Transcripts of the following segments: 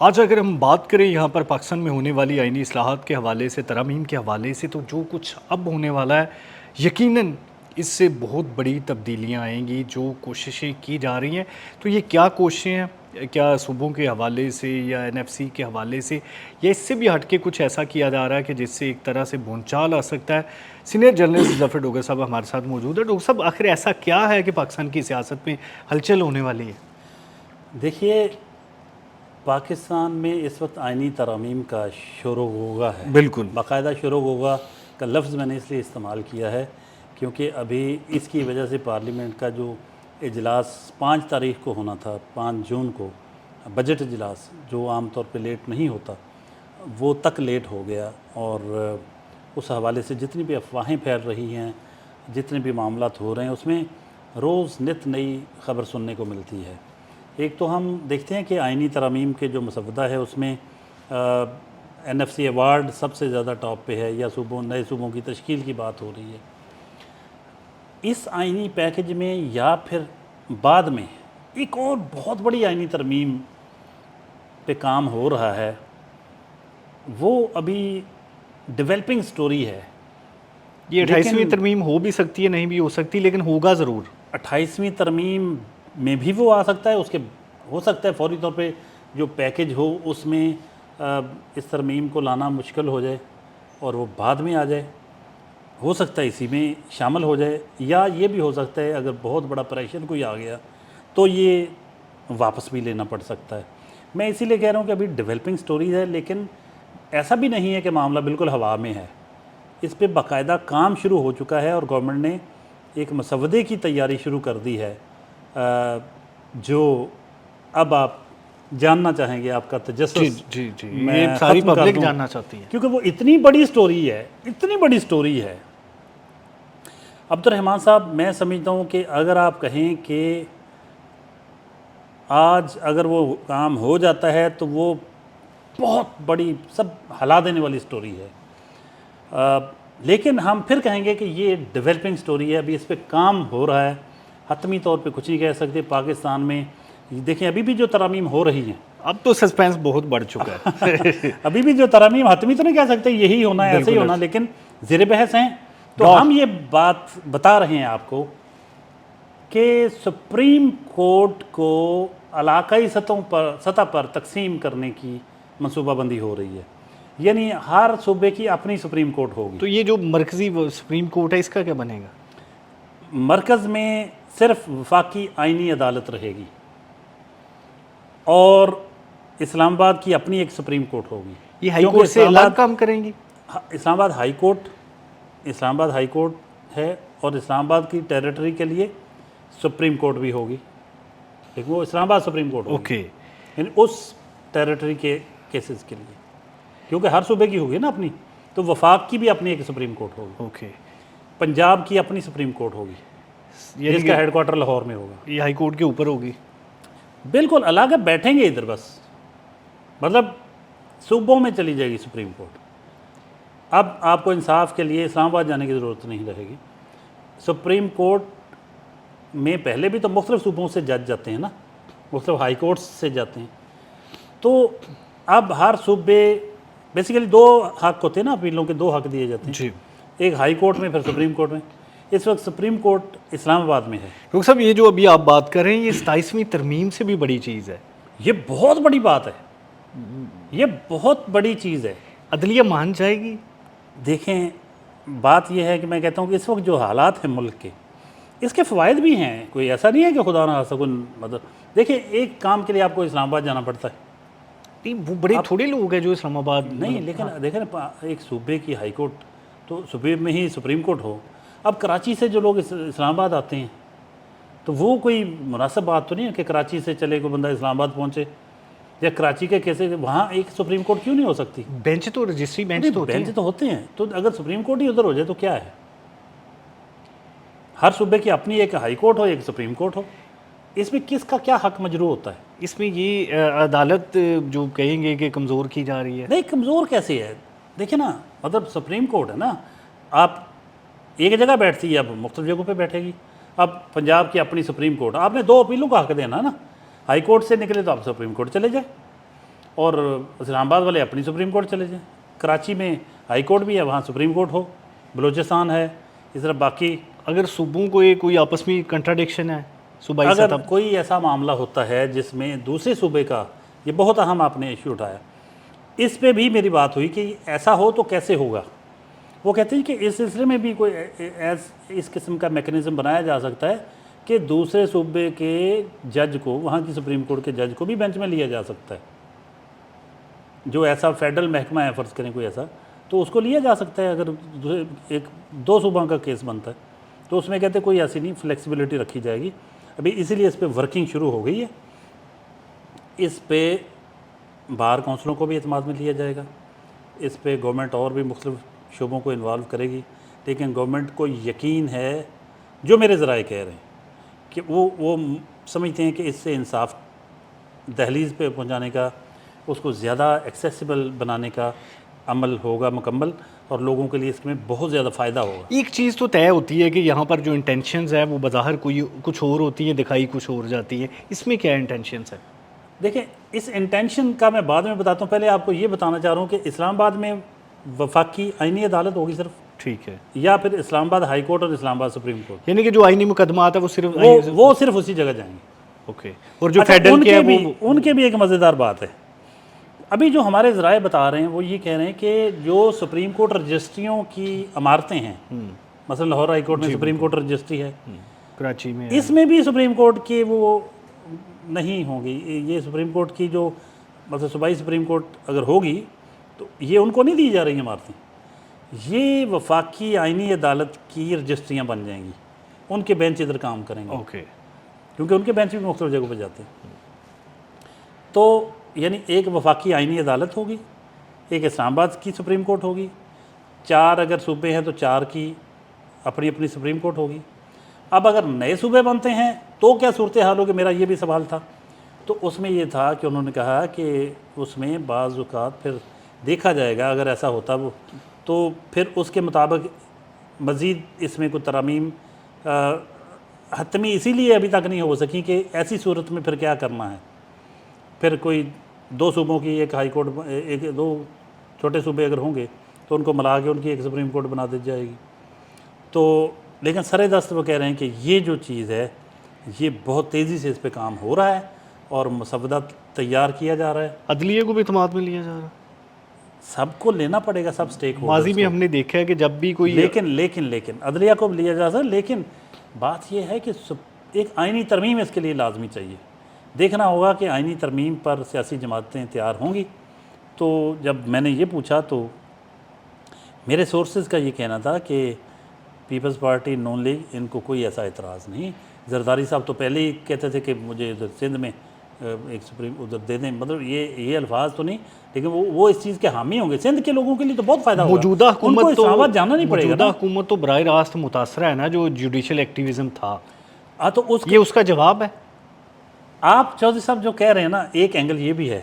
آج اگر ہم بات کریں یہاں پر پاکستان میں ہونے والی آئینی اصلاحات کے حوالے سے، ترامیم کے حوالے سے، تو جو کچھ اب ہونے والا ہے یقیناً اس سے بہت بڑی تبدیلیاں آئیں گی جو کوششیں کی جا رہی ہیں۔ تو یہ کیا کوششیں ہیں؟ کیا صوبوں کے حوالے سے یا این ایف سی کے حوالے سے یا اس سے بھی ہٹ کے کچھ ایسا کیا جا رہا ہے کہ جس سے ایک طرح سے بھونچال آ سکتا ہے؟ سینئر جرنلسٹ ظفر ڈوگر صاحب ہمارے ساتھ موجود ہے۔ ڈوگر صاحب، آخر ایسا کیا ہے کہ پاکستان کی سیاست میں ہلچل ہونے والی ہے؟ دیکھیے، پاکستان میں اس وقت آئینی ترامیم کا شور و غوغا ہے۔ بالکل باقاعدہ شور و غوغا کا لفظ میں نے اس لیے استعمال کیا ہے کیونکہ ابھی اس کی وجہ سے پارلیمنٹ کا جو اجلاس 5 تاریخ کو ہونا تھا، 5 جون کو، بجٹ اجلاس جو عام طور پہ لیٹ نہیں ہوتا، وہ تک لیٹ ہو گیا، اور اس حوالے سے جتنی بھی افواہیں پھیل رہی ہیں، جتنے بھی معاملات ہو رہے ہیں، اس میں روز نت نئی خبر سننے کو ملتی ہے۔ ایک تو ہم دیکھتے ہیں کہ آئینی ترامیم کے جو مسودہ ہے اس میں این ایف سی ایوارڈ سب سے زیادہ ٹاپ پہ ہے، یا نئے صوبوں کی تشکیل کی بات ہو رہی ہے۔ اس آئینی پیکج میں یا پھر بعد میں ایک اور بہت بڑی آئینی ترمیم پہ کام ہو رہا ہے، وہ ابھی ڈیولپنگ سٹوری ہے۔ یہ 28ویں ترمیم ہو بھی سکتی ہے، نہیں بھی ہو سکتی، لیکن ہوگا ضرور۔ 28ویں ترمیم میں بھی وہ آ سکتا ہے، اس کے ہو سکتا ہے فوری طور پہ جو پیکج ہو اس میں اس ترمیم کو لانا مشکل ہو جائے اور وہ بعد میں آ جائے، ہو سکتا ہے اسی میں شامل ہو جائے، یا یہ بھی ہو سکتا ہے اگر بہت بڑا پریشر کوئی آ گیا تو یہ واپس بھی لینا پڑ سکتا ہے۔ میں اسی لیے کہہ رہا ہوں کہ ابھی ڈیولپنگ سٹوریز ہے، لیکن ایسا بھی نہیں ہے کہ معاملہ بالکل ہوا میں ہے۔ اس پہ باقاعدہ کام شروع ہو چکا ہے اور گورنمنٹ نے ایک مسودے کی تیاری شروع کر دی ہے، جو اب آپ جاننا چاہیں گے، آپ کا تجسس جی میں یہ ساری ختم کر پبلک دوں، جاننا چاہتی ہے، کیونکہ وہ اتنی بڑی سٹوری ہے۔ عبد الرحمن صاحب، میں سمجھتا ہوں کہ اگر آپ کہیں کہ آج اگر وہ کام ہو جاتا ہے تو وہ بہت بڑی، سب ہلا دینے والی سٹوری ہے، لیکن ہم پھر کہیں گے کہ یہ ڈیولپنگ سٹوری ہے، ابھی اس پہ کام ہو رہا ہے، حتمی طور پہ کچھ نہیں کہہ سکتے۔ پاکستان میں دیکھیں ابھی بھی جو ترامیم ہو رہی ہیں، اب تو سسپینس بہت بڑھ چکا ہے۔ ابھی بھی جو ترامیم حتمی تو نہیں کہہ سکتے یہی ہونا ہے، ایسے ہی ہونا، لیکن زیر بحث ہیں۔ تو ہم یہ بات بتا رہے ہیں آپ کو کہ سپریم کورٹ کو علاقائی سطح پر تقسیم کرنے کی منصوبہ بندی ہو رہی ہے، یعنی ہر صوبے کی اپنی سپریم کورٹ ہوگی۔ تو یہ جو مرکزی سپریم کورٹ ہے، اس کا کیا بنے گا؟ مرکز میں صرف وفاقی آئینی عدالت رہے گی، اور اسلام آباد کی اپنی ایک سپریم کورٹ ہوگی۔ یہ ہائی کورٹ سے الگ کام کریں گی؟ اسلام آباد ہائی کورٹ ہے، اور اسلام آباد کی ٹیریٹری کے لیے سپریم کورٹ بھی ہوگی، لیکن وہ اسلام آباد سپریم کورٹ ہوگی، اوکے، یعنی اس ٹیریٹری کے کیسز کے لیے، کیونکہ ہر صوبے کی ہوگی نا اپنی، تو وفاق کی بھی اپنی ایک سپریم کورٹ ہوگی، اوکے، پنجاب کی اپنی سپریم کورٹ ہوگی جس کا ہیڈ کوارٹر لاہور میں ہوگا۔ یہ ہائی کورٹ کے اوپر ہوگی؟ بالکل الگ بیٹھیں گے ادھر، بس مطلب صوبوں میں چلی جائے گی سپریم کورٹ۔ اب آپ کو انصاف کے لیے اسلام آباد جانے کی ضرورت نہیں رہے گی۔ سپریم کورٹ میں پہلے بھی تو مختلف صوبوں سے جج جاتے ہیں نا، مختلف ہائی کورٹس سے جاتے ہیں، تو اب ہر صوبے بیسیکلی 2 حق ہوتے ہیں نا، اپیلوں کے 2 حق دیے جاتے ہیں، جی، ایک ہائی کورٹ میں، پھر سپریم کورٹ میں۔ اس وقت سپریم کورٹ اسلام آباد میں ہے۔ ڈاکٹر صاحب، یہ جو ابھی آپ بات کر رہے ہیں، یہ 27ویں ترمیم سے بھی بڑی چیز ہے، یہ بہت بڑی بات ہے، یہ بہت بڑی چیز ہے۔ عدلیہ مان جائے گی؟ دیکھیں، بات یہ ہے کہ میں کہتا ہوں کہ اس وقت جو حالات ہیں ملک کے، اس کے فوائد بھی ہیں، کوئی ایسا نہیں ہے کہ خدا نہ خاصہ مطلب دیکھیں، ایک کام کے لیے آپ کو اسلام آباد جانا پڑتا ہے، نہیں وہ بڑے تھوڑے لوگ ہیں جو اسلام آباد نہیں، لیکن دیکھیں نا، ایک صوبے کی ہائی کورٹ تو صوبے میں ہی سپریم کورٹ ہو۔ اب کراچی سے جو لوگ اسلام آباد آتے ہیں تو وہ کوئی مناسب بات تو نہیں ہے کہ کراچی سے چلے کوئی بندہ اسلام آباد پہنچے، یا کراچی کے کیسے وہاں ایک سپریم کورٹ کیوں نہیں ہو سکتی؟ بینچ تو رجسٹری بینچ تو ہوتے ہیں، بینچ تو ہوتے ہیں، تو اگر سپریم کورٹ ہی ادھر ہو جائے تو کیا ہے؟ ہر صوبے کی اپنی ایک ہائی کورٹ ہو، ایک سپریم کورٹ ہو، اس میں کس کا کیا حق مجروح ہوتا ہے؟ اس میں یہ عدالت جو کہیں گے کہ کمزور کی جا رہی ہے؟ نہیں، کمزور کیسے ہے؟ دیکھیں نا، مطلب سپریم کورٹ ہے نا، آپ ایک جگہ بیٹھتی ہے، اب مختلف جگہوں پہ بیٹھے گی۔ اب پنجاب کی اپنی سپریم کورٹ، آپ نے 2 اپیلوں کا حق دینا نا، ہائی کورٹ سے نکلے تو آپ سپریم کورٹ چلے جائیں، اور اسلام آباد والے اپنی سپریم کورٹ چلے جائیں. کراچی میں ہائی کورٹ بھی ہے, وہاں سپریم کورٹ ہو. بلوچستان ہے, اس طرح باقی. اگر صوبوں کو یہ کوئی آپس میں کنٹراڈکشن ہے صوبائی اگر سطح کوئی ایسا معاملہ ہوتا ہے جس میں دوسرے صوبے کا, یہ بہت اہم آپ نے ایشو اٹھایا, اس پہ بھی میری بات ہوئی کہ ایسا ہو تو کیسے ہوگا. وہ کہتے ہیں کہ اس سلسلے میں بھی کوئی اس قسم کا میکنزم بنایا جا سکتا ہے کہ دوسرے صوبے کے جج کو, وہاں کی سپریم کورٹ کے جج کو بھی بینچ میں لیا جا سکتا ہے. جو ایسا فیڈرل محکمہ ہے, فرض کریں کوئی ایسا, تو اس کو لیا جا سکتا ہے اگر ایک دو صوبوں کا کیس بنتا ہے. تو اس میں کہتے ہیں کوئی ایسی نہیں, فلیکسیبلٹی رکھی جائے گی. ابھی اسی لیے اس پہ ورکنگ شروع ہو گئی ہے. اس پہ بار کونسلوں کو بھی اعتماد میں لیا جائے گا. اس پہ گورنمنٹ اور بھی مختلف شعبوں کو انوالو کرے گی. لیکن گورنمنٹ کو یقین ہے, جو میرے ذرائع کہہ رہے ہیں, کہ وہ سمجھتے ہیں کہ اس سے انصاف دہلیز پہ پہنچانے کا, اس کو زیادہ ایکسیسیبل بنانے کا عمل ہوگا مکمل, اور لوگوں کے لیے اس میں بہت زیادہ فائدہ ہوگا. ایک چیز تو طے ہوتی ہے کہ یہاں پر جو انٹینشنز ہے وہ بظاہر کوئی کچھ اور ہوتی ہیں, دکھائی کچھ اور جاتی ہے. اس میں کیا انٹینشنز ہے؟ دیکھیں, اس انٹینشن کا میں بعد میں بتاتا ہوں. پہلے آپ کو یہ بتانا چاہ رہا ہوں کہ اسلام آباد میں وفاقی آئینی عدالت ہوگی صرف, ٹھیک ہے, یا پھر اسلام آباد ہائی کورٹ اور اسلام آباد سپریم کورٹ, یعنی کہ جو آئینی مقدمات ہے وہ صرف وہ صرف اسی جگہ جائیں گے. اوکے, اور جو اچھا, فیڈرل کے ہیں ان کے بھی ایک مزیدار بات ہے. ابھی جو ہمارے ذرائع بتا رہے ہیں وہ یہ کہہ رہے ہیں کہ جو سپریم کورٹ رجسٹریوں کی عمارتیں ہیں, مثلا لاہور ہائی کورٹ میں سپریم کورٹ رجسٹری ہے, کراچی میں اس میں بھی سپریم کورٹ کی وہ نہیں ہوں گی. یہ سپریم کورٹ کی جو مطلب صوبائی سپریم کورٹ اگر ہوگی تو یہ ان کو نہیں دی جا رہی عمارتیں, یہ وفاقی آئینی عدالت کی رجسٹریاں بن جائیں گی. ان کے بینچ ادھر کام کریں گے, اوکے, کیونکہ ان کے بینچ بھی مختلف جگہوں پہ جاتے ہیں. تو یعنی ایک وفاقی آئینی عدالت ہوگی, ایک اسلام آباد کی سپریم کورٹ ہوگی, 4 اگر صوبے ہیں تو 4 کی اپنی اپنی سپریم کورٹ ہوگی. اب اگر نئے صوبے بنتے ہیں تو کیا صورتحال ہوگی, میرا یہ بھی سوال تھا. تو اس میں یہ تھا کہ انہوں نے کہا کہ اس میں بعض اوقات پھر دیکھا جائے گا, اگر ایسا ہوتا وہ تو پھر اس کے مطابق مزید اس میں کوئی ترامیم حتمی اسی لیے ابھی تک نہیں ہو سکی کہ ایسی صورت میں پھر کیا کرنا ہے. پھر کوئی 2 صوبوں کی ایک ہائی کورٹ, ایک 2 چھوٹے صوبے اگر ہوں گے تو ان کو ملا کے ان کی ایک سپریم کورٹ بنا دی جائے گی. تو لیکن سر دست وہ کہہ رہے ہیں کہ یہ جو چیز ہے یہ بہت تیزی سے اس پہ کام ہو رہا ہے اور مسودہ تیار کیا جا رہا ہے. عدلیہ کو بھی اعتماد میں لیا جا رہا ہے. سب کو لینا پڑے گا, سب سٹیک ہولڈرز ماضی میں ہم نے دیکھا ہے کہ جب بھی کوئی لیکن عدلیہ کو بھی لیا جا سکتا ہے. لیکن بات یہ ہے کہ ایک آئینی ترمیم اس کے لیے لازمی چاہیے. دیکھنا ہوگا کہ آئینی ترمیم پر سیاسی جماعتیں تیار ہوں گی. تو جب میں نے یہ پوچھا تو میرے سورسز کا یہ کہنا تھا کہ پیپلز پارٹی, نون لیگ, ان کو کوئی ایسا اعتراض نہیں. زرداری صاحب تو پہلے ہی کہتے تھے کہ مجھے ادھر سندھ میں ایک سپریم ادھر دے دیں, مطلب یہ الفاظ تو نہیں, لیکن وہ اس چیز کے حامی ہوں گے. سندھ کے لوگوں کے لیے تو بہت فائدہ ہوگا. موجودہ ان کو حکومت تو اسلام آباد جانا نہیں پڑے گا. موجودہ حکومت تو براہ راست متاثرہ ہے نا, جو جوڈیشل ایکٹیویزم تھا, تو یہ اس کا جواب ہے. آپ چودھری صاحب جو کہہ رہے ہیں نا, ایک اینگل یہ بھی ہے,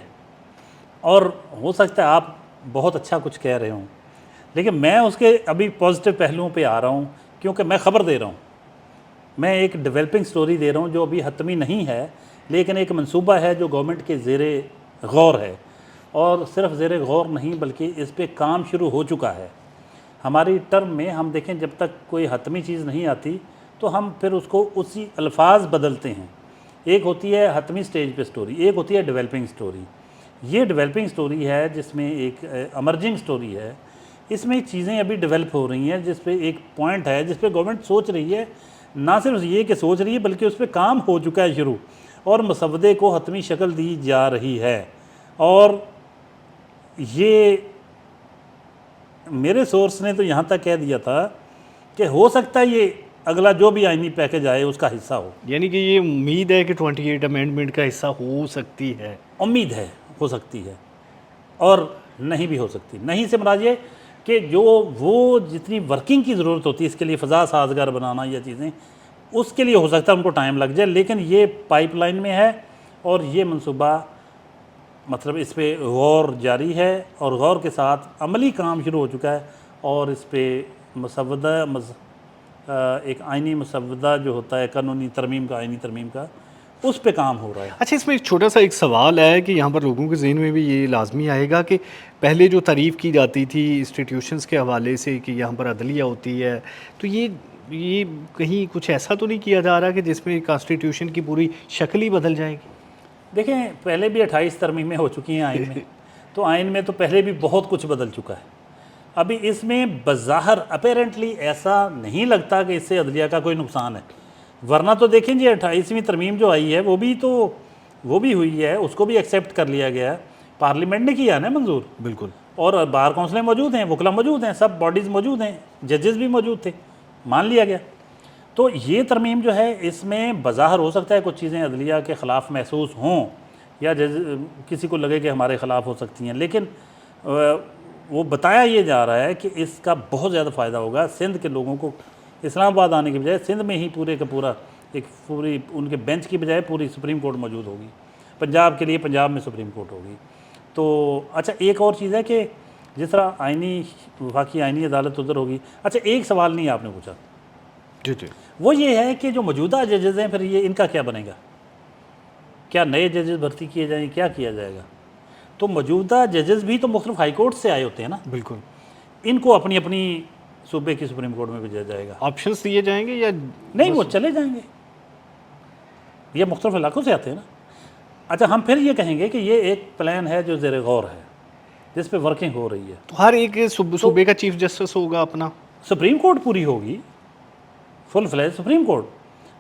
اور ہو سکتا ہے آپ بہت اچھا کچھ کہہ رہے ہوں, لیکن میں اس کے ابھی پازیٹیو پہلوؤں پہ آ رہا ہوں, کیونکہ میں خبر دے رہا ہوں. میں ایک ڈیولپنگ سٹوری دے رہا ہوں جو ابھی حتمی نہیں ہے, لیکن ایک منصوبہ ہے جو گورنمنٹ کے زیر غور ہے. اور صرف زیر غور نہیں بلکہ اس پہ کام شروع ہو چکا ہے. ہماری ٹرم میں ہم دیکھیں جب تک کوئی حتمی چیز نہیں آتی تو ہم پھر اس کو اسی الفاظ بدلتے ہیں. ایک ہوتی ہے حتمی سٹیج پہ سٹوری, ایک ہوتی ہے ڈیولپنگ سٹوری. یہ ڈیولپنگ سٹوری ہے جس میں ایک امرجنگ سٹوری ہے. اس میں چیزیں ابھی ڈیولپ ہو رہی ہیں جس پہ ایک پوائنٹ ہے جس پہ گورنمنٹ سوچ رہی ہے, نہ صرف یہ کہ سوچ رہی ہے بلکہ اس پہ کام ہو چکا ہے شروع, اور مسودے کو حتمی شکل دی جا رہی ہے. اور یہ میرے سورس نے تو یہاں تک کہہ دیا تھا کہ ہو سکتا ہے یہ اگلا جو بھی آئینی پیکج آئے اس کا حصہ ہو. یعنی کہ یہ امید ہے کہ 28 امینڈمنٹ کا حصہ ہو سکتی ہے. امید ہے, ہو سکتی ہے, اور نہیں بھی ہو سکتی. نہیں سے مراد یہ کہ جو وہ جتنی ورکنگ کی ضرورت ہوتی ہے اس کے لیے فضا سازگار بنانا یا چیزیں, اس کے لیے ہو سکتا ہے ان کو ٹائم لگ جائے, لیکن یہ پائپ لائن میں ہے اور یہ منصوبہ مطلب اس پہ غور جاری ہے, اور غور کے ساتھ عملی کام شروع ہو چکا ہے. اور اس پہ مسودہ ایک آئینی مسودہ جو ہوتا ہے قانونی ترمیم کا, آئینی ترمیم کا, اس پہ کام ہو رہا ہے۔ اچھا، اس میں ایک چھوٹا سا ایک سوال ہے کہ یہاں پر لوگوں کے ذہن میں بھی یہ لازمی آئے گا کہ پہلے جو تعریف کی جاتی تھی انسٹیٹیوشنز کے حوالے سے کہ یہاں پر عدلیہ ہوتی ہے، تو یہ کہیں کچھ ایسا تو نہیں کیا جا رہا کہ جس میں کانسٹیٹیوشن کی پوری شکل ہی بدل جائے گی؟ دیکھیں، پہلے بھی 28 ترمیمیں ہو چکی ہیں آئین میں، تو آئین میں تو پہلے بھی بہت کچھ بدل چکا ہے۔ ابھی اس میں بظاہر اپیرنٹلی ایسا نہیں لگتا کہ اس سے عدلیہ کا کوئی نقصان ہے، ورنہ تو دیکھیں جی 28ویں ترمیم جو آئی ہے وہ بھی ہوئی ہے، اس کو بھی ایکسیپٹ کر لیا گیا ہے، پارلیمنٹ نے کیا نا منظور، بالکل، اور بار کونسلیں موجود ہیں، وکلا موجود ہیں، سب باڈیز موجود ہیں، ججز بھی موجود تھے، مان لیا گیا۔ تو یہ ترمیم جو ہے اس میں بظاہر ہو سکتا ہے کچھ چیزیں عدلیہ کے خلاف محسوس ہوں یا کسی کو لگے کہ ہمارے خلاف ہو سکتی ہیں، لیکن وہ بتایا یہ جا رہا ہے کہ اس کا بہت زیادہ فائدہ ہوگا سندھ کے لوگوں کو۔ اسلام آباد آنے کے بجائے سندھ میں ہی پورے کا پورا ایک پوری ان کے بینچ کی بجائے پوری سپریم کورٹ موجود ہوگی، پنجاب کے لیے پنجاب میں سپریم کورٹ ہوگی۔ تو اچھا، ایک اور چیز ہے کہ جس طرح وفاقی آئینی عدالت ادھر ہوگی۔ اچھا، ایک سوال نہیں آپ نے پوچھا، جی، وہ یہ ہے کہ جو موجودہ ججز ہیں پھر یہ ان کا کیا بنے گا؟ کیا نئے ججز بھرتی کیے جائیں، کیا کیا جائے گا؟ تو موجودہ ججز بھی تو مختلف ہائی کورٹ سے آئے ہوتے ہیں نا، بالکل۔ ان کو اپنی اپنی صوبے کی سپریم کورٹ میں بھیجا جائے گا؟ آپشنز دیے جائیں گے یا نہیں، وہ چلے جائیں گے، یہ مختلف علاقوں سے آتے ہیں نا۔ اچھا، ہم پھر یہ کہیں گے کہ یہ ایک پلان ہے جو زیر غور ہے، جس پہ ورکنگ ہو رہی ہے۔ تو ہر ایک صوبے کا چیف جسٹس ہوگا اپنا؟ سپریم کورٹ پوری ہوگی، فل فلیج سپریم کورٹ،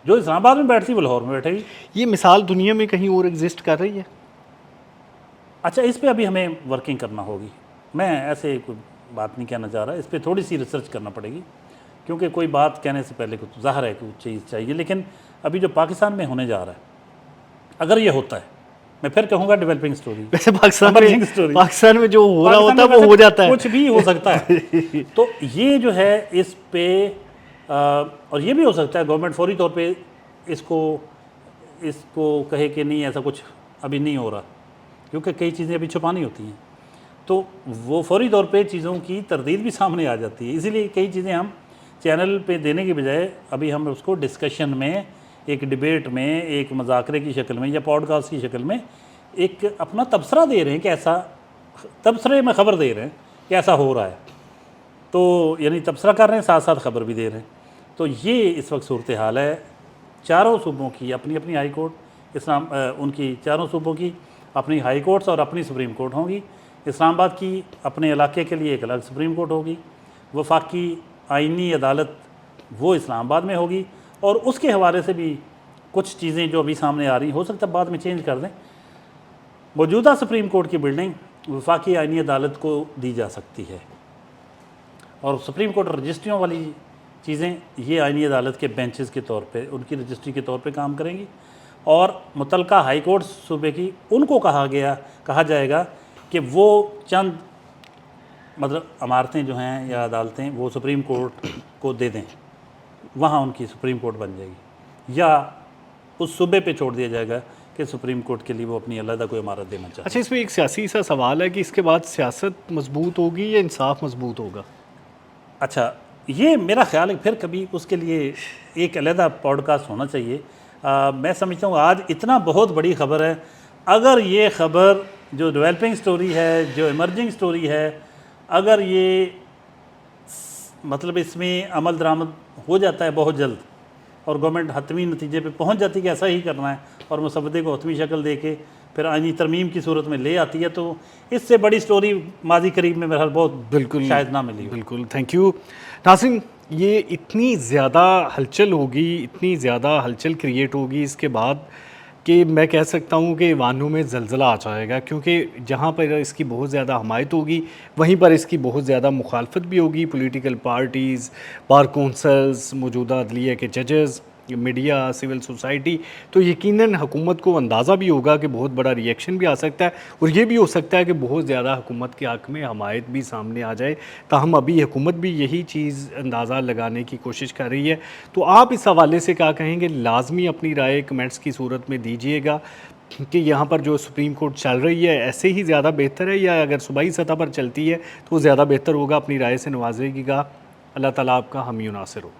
جو اسلام آباد میں بیٹھتی وہ لاہور میں بیٹھے گی۔ یہ مثال دنیا میں کہیں اور ایگزسٹ کر رہی ہے؟ اچھا، اس پہ ابھی ہمیں ورکنگ کرنا ہوگی، میں ایسے کوئی بات نہیں کہنا چاہ رہا، اس پہ تھوڑی سی ریسرچ کرنا پڑے گی، کیونکہ کوئی بات کہنے سے پہلے کچھ ظاہر ہے کہ کچھ چیز چاہیے۔ لیکن ابھی جو پاکستان میں ہونے جا رہا ہے، اگر یہ ہوتا ہے، میں پھر کہوں گا ڈیولپنگ سٹوری، ویسے ایمرجنگ سٹوری، پاکستان میں جو ہو رہا ہوتا ہے وہ ہو جاتا ہے، کچھ بھی ہو سکتا ہے۔ تو یہ جو ہے اس پہ اور یہ بھی ہو سکتا ہے گورنمنٹ فوری طور پہ اس کو کہے کہ نہیں، ایسا کچھ ابھی نہیں ہو رہا، کیونکہ کئی چیزیں ابھی چھپانی ہوتی ہیں، تو وہ فوری طور پہ چیزوں کی تردید بھی سامنے آ جاتی ہے۔ اسی لیے کئی چیزیں ہم چینل پہ دینے کے بجائے ابھی ہم اس کو ڈسکشن میں، ایک ڈیبیٹ میں، ایک مذاکرے کی شکل میں یا پوڈ کاسٹ کی شکل میں ایک اپنا تبصرہ دے رہے ہیں کہ ایسا، تبصرے میں خبر دے رہے ہیں کہ ایسا ہو رہا ہے، تو یعنی تبصرہ کر رہے ہیں، ساتھ ساتھ خبر بھی دے رہے ہیں۔ تو یہ اس وقت صورتحال ہے، چاروں صوبوں کی اپنی اپنی ہائی کورٹ، ان کی چاروں صوبوں کی اپنی ہائی کورٹس اور اپنی سپریم کورٹ ہوں گی۔ اسلام آباد کی اپنے علاقے کے لیے ایک الگ سپریم کورٹ ہوگی، وفاقی آئینی عدالت وہ اسلام آباد میں ہوگی، اور اس کے حوالے سے بھی کچھ چیزیں جو ابھی سامنے آ رہی ہیں ہو سکتا ہے بعد میں چینج کر دیں۔ موجودہ سپریم کورٹ کی بلڈنگ وفاقی آئینی عدالت کو دی جا سکتی ہے، اور سپریم کورٹ رجسٹریوں والی چیزیں یہ آئینی عدالت کے بینچز کے طور پہ، ان کی رجسٹری کے طور پہ کام کریں گی، اور متعلقہ ہائی کورٹ صوبے کی ان کو کہا جائے گا کہ وہ چند مطلب عمارتیں جو ہیں یا عدالتیں وہ سپریم کورٹ کو دے دیں، وہاں ان کی سپریم کورٹ بن جائے گی، یا اس صوبے پہ چھوڑ دیا جائے گا کہ سپریم کورٹ کے لیے وہ اپنی علیحدہ کوئی عمارت دینا چاہتے ہیں۔ اچھا، اس میں ایک سیاسی سا سوال ہے کہ اس کے بعد سیاست مضبوط ہوگی یا انصاف مضبوط ہوگا؟ اچھا، یہ میرا خیال ہے پھر کبھی اس کے لیے ایک علیحدہ پوڈ کاسٹ ہونا چاہیے۔ میں سمجھتا ہوں آج اتنا بہت بڑی خبر ہے، اگر یہ خبر جو ڈیولپنگ سٹوری ہے، جو ایمرجنگ سٹوری ہے، اگر یہ مطلب اس میں عمل درآمد ہو جاتا ہے بہت جلد، اور گورنمنٹ حتمی نتیجے پہ پہنچ جاتی ہے کہ ایسا ہی کرنا ہے، اور مسودے کو حتمی شکل دے کے پھر آئینی ترمیم کی صورت میں لے آتی ہے، تو اس سے بڑی سٹوری ماضی قریب میں بہرحال بہت بالکل شاید نہ ملی ہو۔ بالکل، تھینک یو ناظرین۔ یہ اتنی زیادہ ہلچل ہوگی، اتنی زیادہ ہلچل کریٹ ہوگی اس کے بعد کہ میں کہہ سکتا ہوں کہ ایوانوں میں زلزلہ آ جائے گا، کیونکہ جہاں پر اس کی بہت زیادہ حمایت ہوگی وہیں پر اس کی بہت زیادہ مخالفت بھی ہوگی۔ پولیٹیکل پارٹیز، بار کونسلز، موجودہ عدلیہ کے ججز، میڈیا، سول سوسائٹی، تو یقیناً حکومت کو اندازہ بھی ہوگا کہ بہت بڑا ریئیکشن بھی آ سکتا ہے، اور یہ بھی ہو سکتا ہے کہ بہت زیادہ حکومت کے حق میں حمایت بھی سامنے آ جائے۔ تاہم ابھی حکومت بھی یہی چیز اندازہ لگانے کی کوشش کر رہی ہے۔ تو آپ اس حوالے سے کیا کہیں گے؟ لازمی اپنی رائے کمنٹس کی صورت میں دیجیے گا کہ یہاں پر جو سپریم کورٹ چل رہی ہے ایسے ہی زیادہ بہتر ہے، یا اگر صوبائی سطح پر چلتی ہے تو وہ زیادہ بہتر ہوگا؟ اپنی رائے سے نوازے گی گا۔ اللہ تعالیٰ آپ کا حامی و ناصر ہو۔